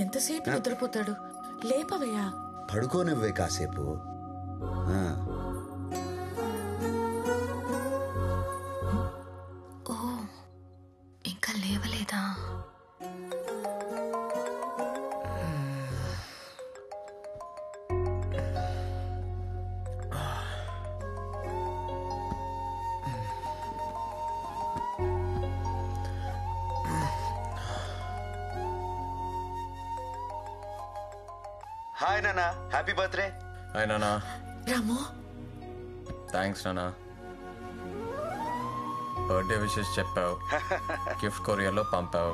ఎంతసేపు నిద్రపోతాడు? లేపవయ్యా. పడుకోనివ్వే కాసేపు. ఓ, ఇంకా లేవలేదా? హాయ్ నానా, హ్యాపీ బర్త్డే. హాయ్ నానా. రాము, థ్యాంక్స్ నానా. బర్త్డే విషెస్ చెప్పావు, గిఫ్ట్ కొరియర్లో పంపావు,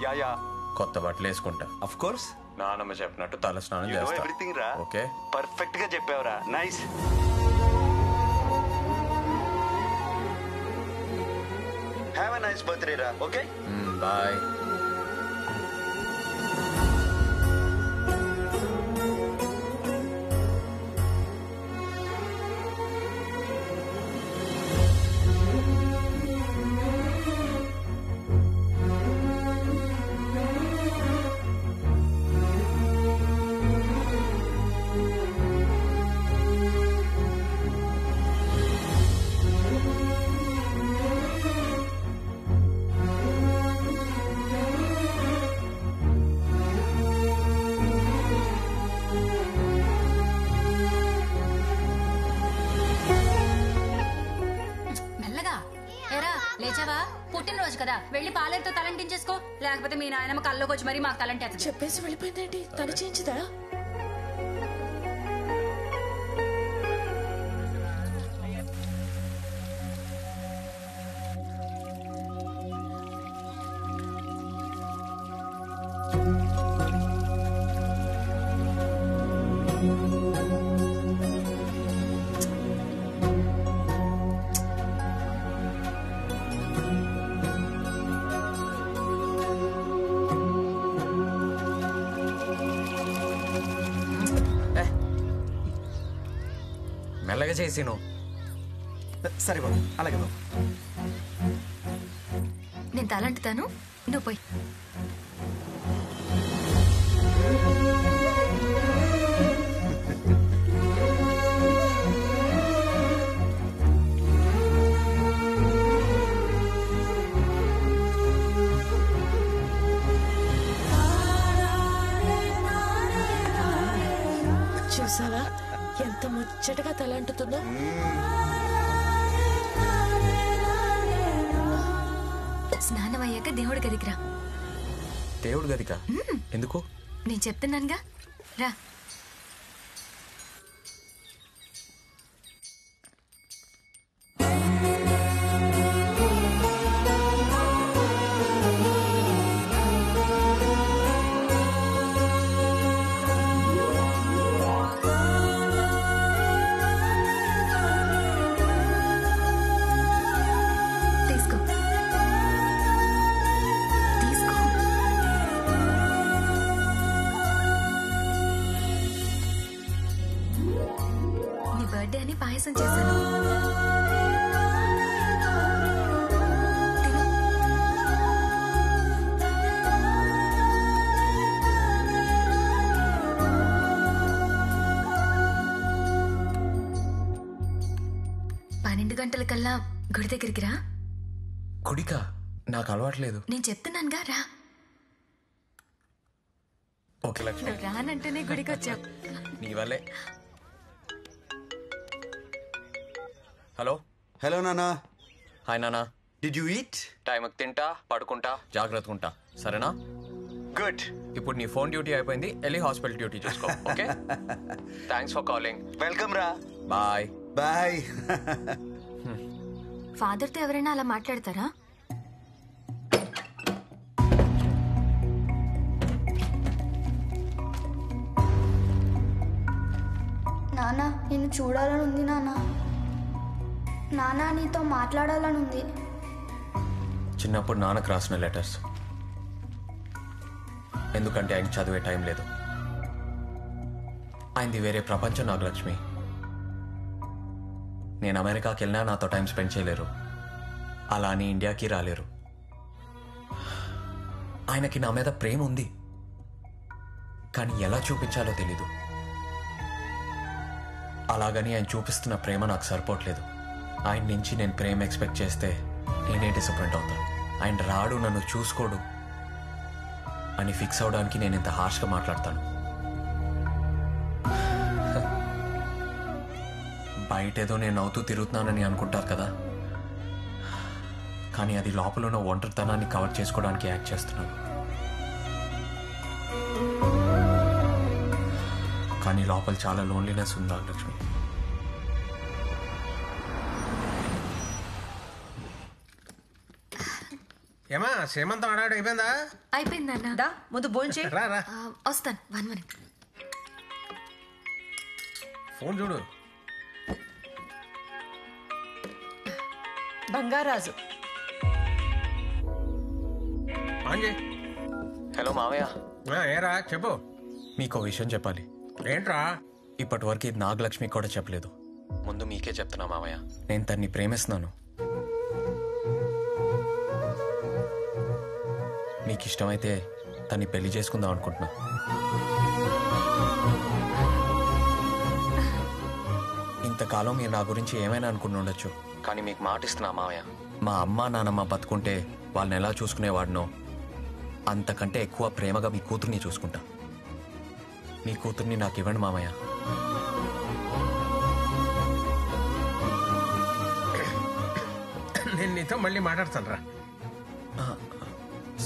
కొత్త బట్టలు వేసుకుంటా. Of course. నానమ్మ చెప్పినట్టు తల స్నానం చేస్తా. ఎవ్రీథింగ్ రా. ఓకే, పర్ఫెక్ట్ గా చెప్పావురా. Nice. Have a nice birthday రా. Okay, bye. లేచావా? పుట్టినరోజు కదా, వెళ్ళి పాలెంతో తలంటించేసుకో. లేకపోతే మీ నాయనమ్మ కల్లోకి వచ్చి మరి మాకు తలంటే చెప్పేసి వెళ్ళిపోయిందేంటి? తను చేయించదా? మెల్లగా చేసి నువ్వు. సరే బాబు, అలాగే బాబు. నేను తలంటుతాను, నువ్వు పోయి. చూసావా ఎంత ముచ్చటగా తలంటుతుందో? స్నానం అయ్యాక దేవుడి గదికి రా. దేవుడి గదికా? ఎందుకు? నేను చెప్తున్నానుగా, రా. బర్త్డే అని పాయసం చేశాను. గంటలకల్లా గుడి దగ్గరికి రా. గుడికా? నాకు అలవాట్లేదు. నేను చెప్తున్నానుగా, రా. ఓకే లక్ష్మి, రానంటేనే గుడికి వచ్చావు. నీ వల్లే. హలో. హలో నానా. హాయ్ నానా. Did you eat? టైంకి తింటా, పడుకుంటా, జాగ్రత్తగా ఉంటా, సరేనా? గుడ్. ఇప్పుడు నీ ఫోన్ డ్యూటీ అయిపోయింది, వెళ్ళి హాస్పిటల్ డ్యూటీ చూసుకో. Okay, thanks for calling. Welcome రా. Bye bye. ఫాదర్తో ఎవరైనా అలా మాట్లాడతారా? నాన్న, నిన్ను చూడాలని ఉంది నాన్న. నాన్న, నీతో మాట్లాడాలని ఉంది. చిన్నప్పుడు నాన్నకు రాసిన లెటర్స్, ఎందుకంటే ఆయన చదివే టైం లేదు. ఆయనది వేరే ప్రపంచం నాగలక్ష్మి. నేను అమెరికాకి వెళ్ళినా నాతో టైం స్పెండ్ చేయలేరు, అలా అని ఇండియాకి రాలేరు. ఆయనకి నా మీద ప్రేమ ఉంది. కానీ ఎలా చూపించాలో తెలీదు. అలాగని ఆయన చూపిస్తున్న ప్రేమ నాకు సరిపోవట్లేదు. ఆయన నుంచి నేను ప్రేమ ఎక్స్పెక్ట్ చేస్తే నేనే డిసప్పాయింట్ అవుతాను. ఆయన రాడు, నన్ను చూసుకోడు అని ఫిక్స్ అవడానికి నేను ఇంత హార్ష్గా మాట్లాడతాను. బయటేదో నేను నవ్వుతూ తిరుగుతున్నానని అనుకుంటారు కదా, కానీ అది లోపల ఉన్న ఒంటరితనాన్ని కవర్ చేసుకోవడానికి యాక్ట్ చేస్తున్నాను. కానీ లోపల చాలా లోన్లీనెస్ ఉంది నాగలక్ష్మి. ఏమా శ్రీమంతం ఆడాడు అయిపోయిందా? అయిపోయిందన్నా. దా ముందు భోంచే. రా రా, వస్తాను 1 minute. ఫోన్ చూడు. బంగారాజు. ఆన్ చేయి. హలో మావయ్య, ఏరా చెప్పు. మీకు విషయం చెప్పాలి. ఏంట్రా? ఇప్పటి వరకు ఇది నాగలక్ష్మి కూడా చెప్పలేదు. ముందు మీకే చెప్తున్నా మావయ్య, నేను తన్ని ప్రేమిస్తున్నాను. మీకు ఇష్టమైతే తన్ని పెళ్లి చేసుకుందాం అనుకుంటున్నా. ఇంతకాలం మీరు నా గురించి ఏమైనా అనుకుని ఉండొచ్చు, కానీ మీకు మాట ఇస్తున్నా మావయ్య, మా అమ్మ నాన్నమ్మ బతుకుంటే వాళ్ళని ఎలా చూసుకునేవాడినో అంతకంటే ఎక్కువ ప్రేమగా మీ కూతుర్ని చూసుకుంటా. మీ కూతుర్ని నాకు ఇవ్వండి మామయ్య. నేను నీతో మళ్ళీ మాట్లాడతాను రా.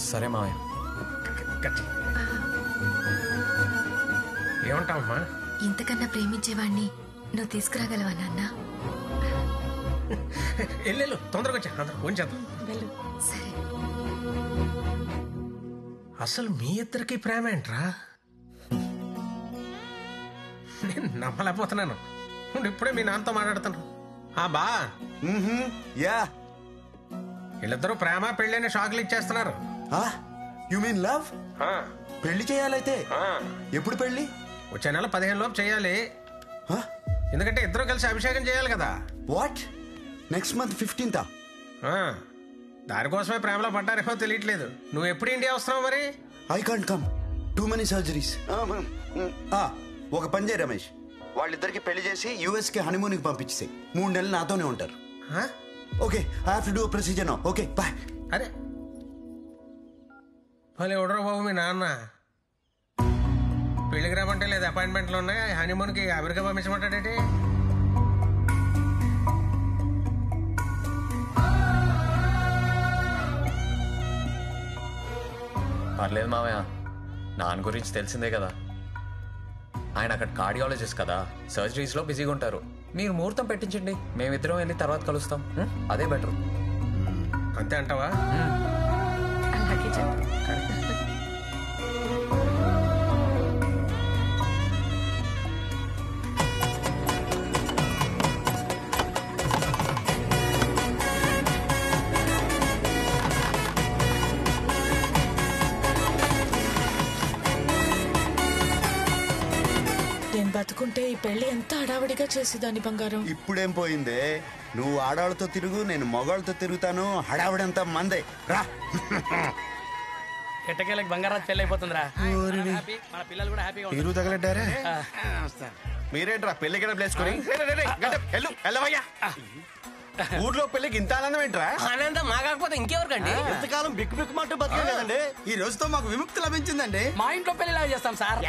సరే మామయ్య. ఏమంటావమ్మా? ఇంతకన్నా ప్రేమించేవాణ్ణి నువ్వు తీసుకురాగలవా నాన్న? వెళ్ళు తొందరగా వచ్చా, అందరూ ఉంచేద్దాం. సరే. అసలు మీ ఇద్దరికి ప్రేమ ఏంట్రా? నేను నమ్మలేకపోతున్నాను. ఇప్పుడే మీ నాన్నతో మాట్లాడుతాను. బా యా, వీళ్ళిద్దరూ ప్రేమ పెళ్ళని షాకులు ఇచ్చేస్తున్నారు. You mean love? పెళ్లి చేయాలైతే ఎప్పుడు పెళ్లి? వచ్చే నెల 15 లోపు చేయాలి. ఎందుకంటే ఇద్దరు కలిసి అభిషేకం చేయాలి కదా. వాట్? Next month 15th? దానికోసమే ప్రేమలో పడ్డారేమో తెలియట్లేదు. నువ్వు ఎప్పుడు ఇండియా వస్తున్నావు మరి? I can't come, too many surgeries. ఒక పని చేయి రమేష్, వాళ్ళిద్దరికి పెళ్లి చేసి యుఎస్ కి హనీమూన్ కి పంపించేసి 3 నెలలు నాతోనే ఉంటారు. Okay, I have to do procedure now. Okay bye. అరే భలే ఎవడరా బాబు మీ నాన్న. పెళ్లికి రమ్మంటే లేదు, అపాయింట్మెంట్లు ఉన్నాయి. హనీమూన్ కి అమెరికా పంపించమంటాడేంటి? పర్లేదు మామయ్య, నాన్న గురించి తెలిసిందే కదా. ఆయన అక్కడ కార్డియాలజిస్ట్ కదా, సర్జరీస్ లో బిజీగా ఉంటారు. మీరు ముహూర్తం పెట్టించండి, మేమిద్దరం వెళ్ళి తర్వాత కలుస్తాం. అదే బెటర్. అంతే అంటావా? అలాగే చెప్పు. నేను బతుకుంటే ఈ పెళ్లి ఎంత హడావిడిగా చేసేదాన్ని బంగారం. ఇప్పుడేం పోయిందే, నువ్వు ఆడవాళ్ళతో తిరుగు, నేను మగవాళ్ళతో తిరుగుతాను. హడావిడంతా మందే. రా. ఎట్టకేళ్ళకి బంగారాజు పెళ్ళి అయిపోతుందిరా. మన పిల్లలు కూడా హ్యాపీగా ఉంటారు. మీరు తగలడ్డారా? మీరేంట్రా పెళ్లికి ప్లేసుకొని ఊర్లో పెళ్లికి ఇంత ఆనందం ఏంట్రా? ఆనందం మా కాకపోతే ఇంకెవరికండి? ఎంతకాలం బిక్కు బిక్కు మంటూ బతికేదండి, ఈ రోజుతో మాకు విముక్తి లభించిందండి. మా ఇంట్లో పెళ్లిలా చేస్తాం సార్.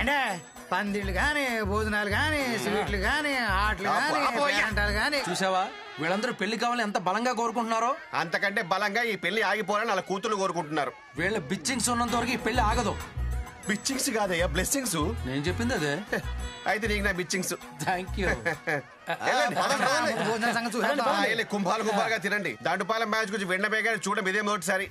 పందిళ్ళు గాని, భోజనాలు గాని, స్వీట్లు గాని, ఆటలు గాని. చూసావా వీళ్ళందరూ పెళ్లి కావాలని ఎంత బలంగా కోరుకుంటున్నారో? అంతకంటే బలంగా ఈ పెళ్లి ఆగిపోవాలని వాళ్ళ కూతురు కోరుకుంటున్నారు. వీళ్ళ బిచ్చింగ్స్ ఉన్నంత వరకు ఈ పెళ్లి ఆగదు. బిచ్చింగ్స్ కాదయ్యా, బ్లెస్సింగ్స్. నేను చెప్పింది అదే. అయితే నీకు నా బిచ్చింగ్స్. Thank you. కుంభాలు కుంభాలుగా తినండి. దాంటుపాలెం మ్యాచ్ గురించి వెండబేగా చూడడం ఇదే మొదటిసారి.